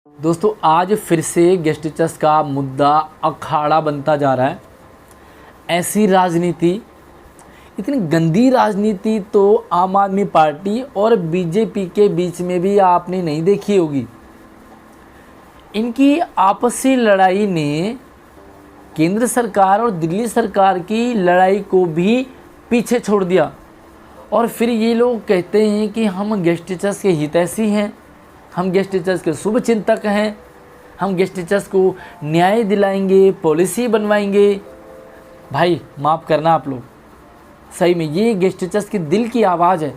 दोस्तों आज फिर से गेस्ट टीचर्स का मुद्दा अखाड़ा बनता जा रहा है। ऐसी राजनीति, इतनी गंदी राजनीति तो आम आदमी पार्टी और बीजेपी के बीच में भी आपने नहीं देखी होगी। इनकी आपसी लड़ाई ने केंद्र सरकार और दिल्ली सरकार की लड़ाई को भी पीछे छोड़ दिया। और फिर ये लोग कहते हैं कि हम गेस्ट टीचर्स के हितैषी हैं, हम गेस्ट टीचर्स के शुभ चिंतक हैं, हम गेस्ट टीचर्स को न्याय दिलाएंगे, पॉलिसी बनवाएंगे। भाई माफ़ करना आप लोग, सही में ये गेस्ट टीचर्स की दिल की आवाज़ है।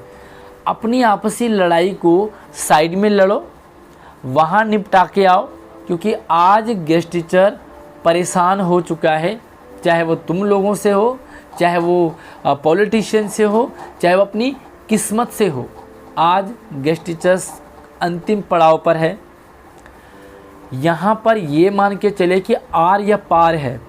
अपनी आपसी लड़ाई को साइड में लड़ो, वहाँ निपटा के आओ, क्योंकि आज गेस्ट टीचर परेशान हो चुका है। चाहे वो तुम लोगों से हो, चाहे वो पॉलिटिशियन से हो, चाहे वो अपनी किस्मत से हो, आज गेस्ट टीचर्स अंतिम पड़ाव पर है। यहाँ पर ये मान के चले कि आर या पार है।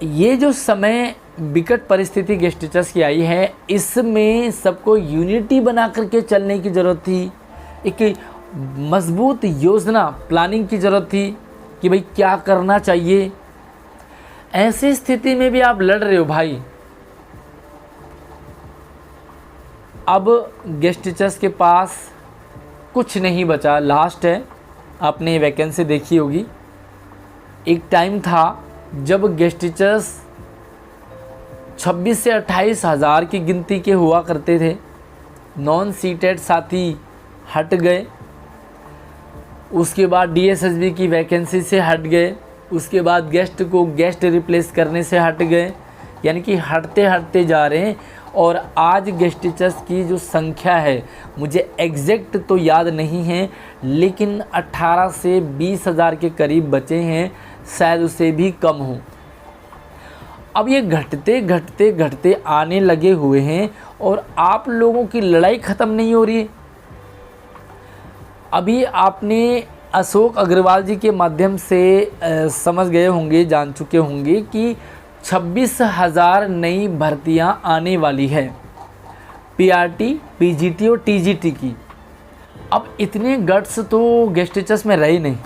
ये जो समय विकट परिस्थिति गेस्ट टीचर्स की आई है, इसमें सबको यूनिटी बना करके चलने की ज़रूरत थी। एक मजबूत योजना, प्लानिंग की ज़रूरत थी कि भाई क्या करना चाहिए। ऐसी स्थिति में भी आप लड़ रहे हो भाई। अब गेस्ट टीचर्स के पास कुछ नहीं बचा, लास्ट है। आपने वैकेंसी देखी होगी। एक टाइम था जब गेस्ट टीचर्स 26 से 28 हज़ार की गिनती के हुआ करते थे। नॉन सीटेड साथी हट गए, उसके बाद डीएसएसबी की वैकेंसी से हट गए, उसके बाद गेस्ट को गेस्ट रिप्लेस करने से हट गए, यानी कि हटते हटते जा रहे हैं। और आज गेस्ट टीचर्स की जो संख्या है, मुझे एग्जैक्ट तो याद नहीं है, लेकिन 18 से 20 हज़ार के करीब बचे हैं, शायद उससे भी कम हो। अब ये घटते घटते घटते आने लगे हुए हैं और आप लोगों की लड़ाई ख़त्म नहीं हो रही है। अभी आपने अशोक अग्रवाल जी के माध्यम से समझ गए होंगे, जान चुके होंगे कि 26,000 नई भर्तियां आने वाली है, पीआरटी, पीजीटी और टीजीटी की। अब इतने गट्स तो गेस्ट टीचर्स में रहे नहीं,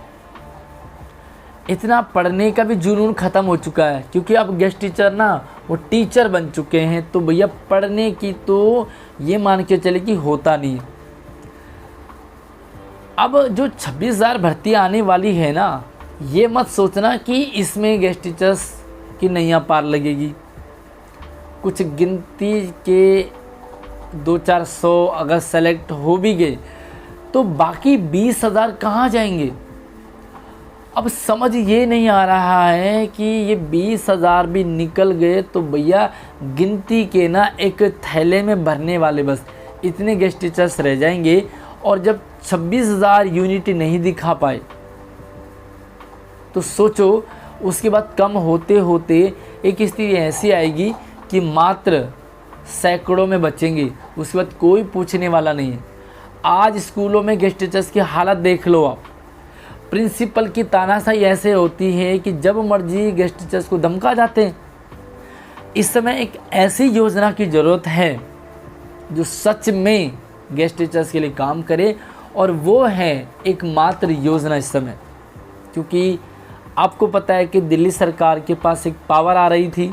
इतना पढ़ने का भी जुनून ख़त्म हो चुका है, क्योंकि अब गेस्ट टीचर ना वो टीचर बन चुके हैं। तो भैया पढ़ने की तो ये मान के चले कि होता नहीं। अब जो 26,000 भर्तियाँ आने वाली है ना, ये मत सोचना कि इसमें गेस्ट टीचर्स की नैया पार लगेगी। कुछ गिनती के 200-400 अगर सेलेक्ट हो भी गए तो बाकी 20,000 कहाँ जाएंगे। अब समझ ये नहीं आ रहा है कि ये 20,000 भी निकल गए तो भैया गिनती के ना एक थैले में भरने वाले बस इतने गेस्ट टीचर्स रह जाएंगे। और जब 26,000 यूनिटी नहीं दिखा पाए तो सोचो उसके बाद कम होते होते एक स्थिति ऐसी आएगी कि मात्र सैकड़ों में बचेंगे, उसके बाद कोई पूछने वाला नहीं है। आज स्कूलों में गेस्ट टीचर्स की हालत देख लो आप। प्रिंसिपल की तानाशाही ऐसे होती है कि जब मर्जी गेस्ट टीचर्स को धमका जाते हैं। इस समय एक ऐसी योजना की ज़रूरत है जो सच में गेस्ट टीचर्स के लिए काम करे, और वो है एकमात्र योजना इस समय। क्योंकि आपको पता है कि दिल्ली सरकार के पास एक पावर आ रही थी,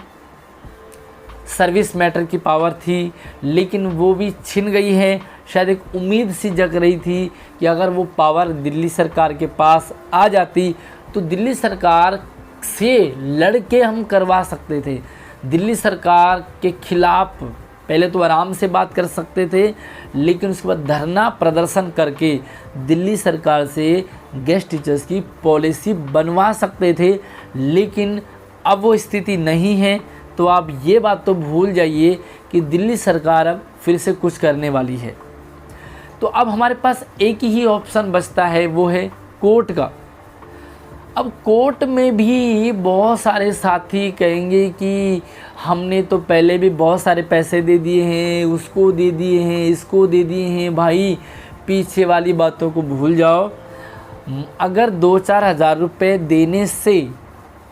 सर्विस मैटर की पावर थी, लेकिन वो भी छिन गई है। शायद एक उम्मीद सी जग रही थी कि अगर वो पावर दिल्ली सरकार के पास आ जाती तो दिल्ली सरकार से लड़ के हम करवा सकते थे। दिल्ली सरकार के खिलाफ पहले तो आराम से बात कर सकते थे, लेकिन उसके बाद धरना प्रदर्शन करके दिल्ली सरकार से गेस्ट टीचर्स की पॉलिसी बनवा सकते थे। लेकिन अब वो स्थिति नहीं है। तो आप ये बात तो भूल जाइए कि दिल्ली सरकार अब फिर से कुछ करने वाली है। तो अब हमारे पास एक ही ऑप्शन बचता है, वो है कोर्ट का। अब कोर्ट में भी बहुत सारे साथी कहेंगे कि हमने तो पहले भी बहुत सारे पैसे दे दिए हैं, उसको दे दिए हैं, इसको दे दिए हैं। भाई पीछे वाली बातों को भूल जाओ। अगर 2-4 हज़ार रुपये देने से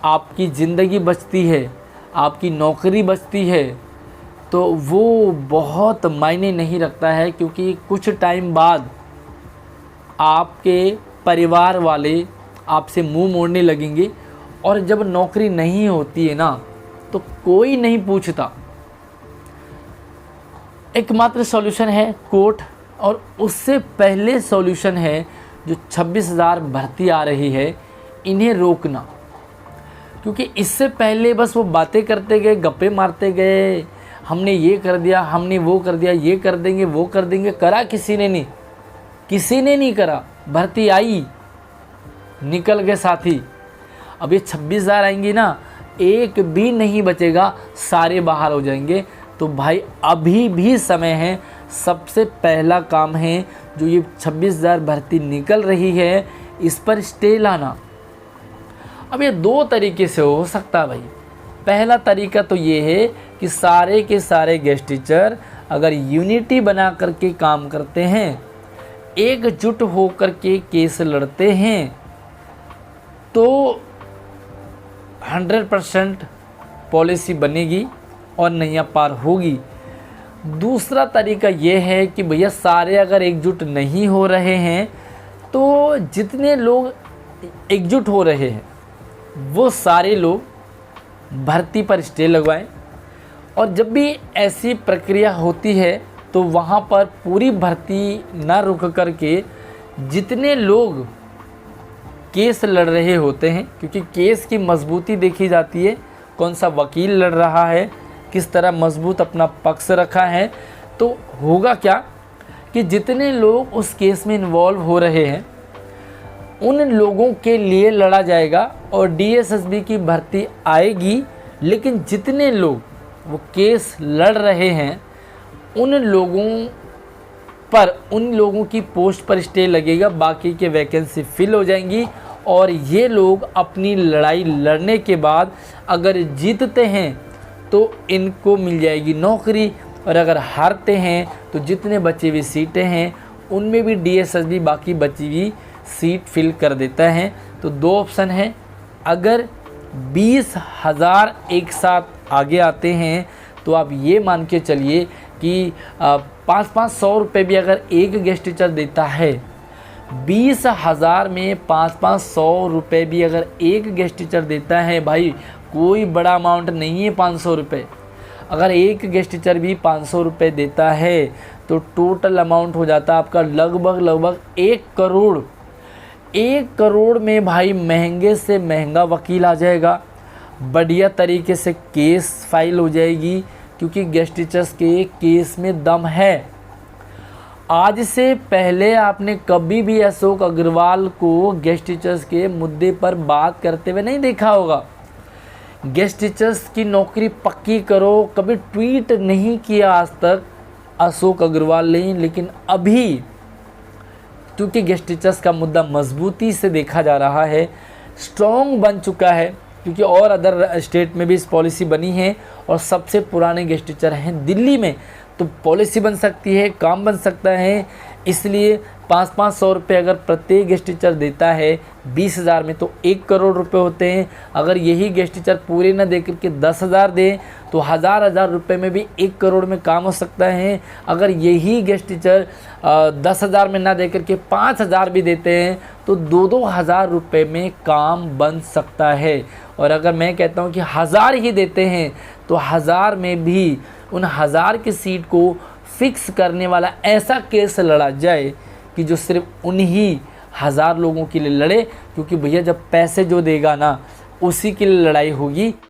आपकी ज़िंदगी बचती है, आपकी नौकरी बचती है, तो वो बहुत मायने नहीं रखता है। क्योंकि कुछ टाइम बाद आपके परिवार वाले आपसे मुंह मोड़ने लगेंगे, और जब नौकरी नहीं होती है ना तो कोई नहीं पूछता। एकमात्र सॉल्यूशन है कोर्ट, और उससे पहले सॉल्यूशन है जो 26,000 भर्ती आ रही है इन्हें रोकना। क्योंकि इससे पहले बस वो बातें करते गए, गप्पे मारते गए, हमने ये कर दिया, हमने वो कर दिया, ये कर देंगे, वो कर देंगे। करा किसी ने नहीं, किसी ने नहीं करा। भर्ती आई, निकल गए साथी। अब ये 26,000 आएंगी ना, एक भी नहीं बचेगा, सारे बाहर हो जाएंगे। तो भाई अभी भी समय है। सबसे पहला काम है जो ये 26,000 भर्ती निकल रही है, इस पर स्टे लाना। अब ये दो तरीके से हो सकता है भाई। पहला तरीका तो ये है कि सारे के सारे गेस्ट टीचर अगर यूनिटी बना करके काम करते हैं, एकजुट होकर के केस लड़ते हैं, तो 100% पॉलिसी बनेगी और नैया पार होगी। दूसरा तरीका ये है कि भैया सारे अगर एकजुट नहीं हो रहे हैं तो जितने लोग एकजुट हो रहे हैं वो सारे लोग भर्ती पर स्टे लगवाएं, और जब भी ऐसी प्रक्रिया होती है तो वहाँ पर पूरी भर्ती ना रुक करके जितने लोग केस लड़ रहे होते हैं, क्योंकि केस की मजबूती देखी जाती है, कौन सा वकील लड़ रहा है, किस तरह मजबूत अपना पक्ष रखा है। तो होगा क्या कि जितने लोग उस केस में इन्वॉल्व हो रहे हैं उन लोगों के लिए लड़ा जाएगा और डीएसएसबी की भर्ती आएगी। लेकिन जितने लोग वो केस लड़ रहे हैं उन लोगों की पोस्ट पर स्टे लगेगा, बाकी के वैकेंसी फिल हो जाएंगी, और ये लोग अपनी लड़ाई लड़ने के बाद अगर जीतते हैं तो इनको मिल जाएगी नौकरी, और अगर हारते हैं तो जितने बची हुई सीटें हैं उनमें भी डीएसएसबी बाकी बची हुई सीट फिल कर देता है। तो दो ऑप्शन है, अगर 20,000 एक साथ आगे आते हैं तो आप ये मान के चलिए कि 500 रुपये भी अगर एक गेस्ट टीचर देता है, 20,000 में 500 रुपये भी अगर एक गेस्ट टीचर देता है, भाई कोई बड़ा अमाउंट नहीं है 500 रुपये। अगर एक गेस्ट टीचर भी 500 रुपये देता है तो टोटल अमाउंट हो जाता है आपका लगभग 1 करोड़। 1 करोड़ में भाई महंगे से महंगा वकील आ जाएगा, बढ़िया तरीके से केस फाइल हो जाएगी, क्योंकि गेस्ट टीचर्स के केस में दम है। आज से पहले आपने कभी भी अशोक अग्रवाल को गेस्ट टीचर्स के मुद्दे पर बात करते हुए नहीं देखा होगा। गेस्ट टीचर्स की नौकरी पक्की करो कभी ट्वीट नहीं किया आज तक अशोक अग्रवाल ने। लेकिन अभी क्योंकि गेस्ट टीचर्स का मुद्दा मजबूती से देखा जा रहा है, स्ट्रॉन्ग बन चुका है, क्योंकि और अदर स्टेट में भी इस पॉलिसी बनी है और सबसे पुराने गेस्ट टीचर हैं दिल्ली में, तो पॉलिसी बन सकती है, काम बन सकता है। इसलिए 500 रुपये अगर प्रत्येक गेस्ट टीचर देता है 20,000 में तो 1 करोड़ रुपए होते हैं। अगर यही गेस्ट टीचर पूरे ना दे करके 10,000 दे तो हज़ार रुपए में भी 1 करोड़ में काम हो सकता है। अगर यही गेस्ट टीचर 10,000 में ना दे करके 5,000 भी देते हैं तो 2,000 रुपये में काम बन सकता है। और अगर मैं कहता हूँ कि 1,000 ही देते हैं तो 1,000 में भी उन 1,000 की सीट को फिक्स करने वाला ऐसा केस लड़ा जाए कि जो सिर्फ उन्हीं 1,000 लोगों के लिए लड़े, क्योंकि भैया जब पैसे जो देगा ना उसी के लिए लड़ाई होगी।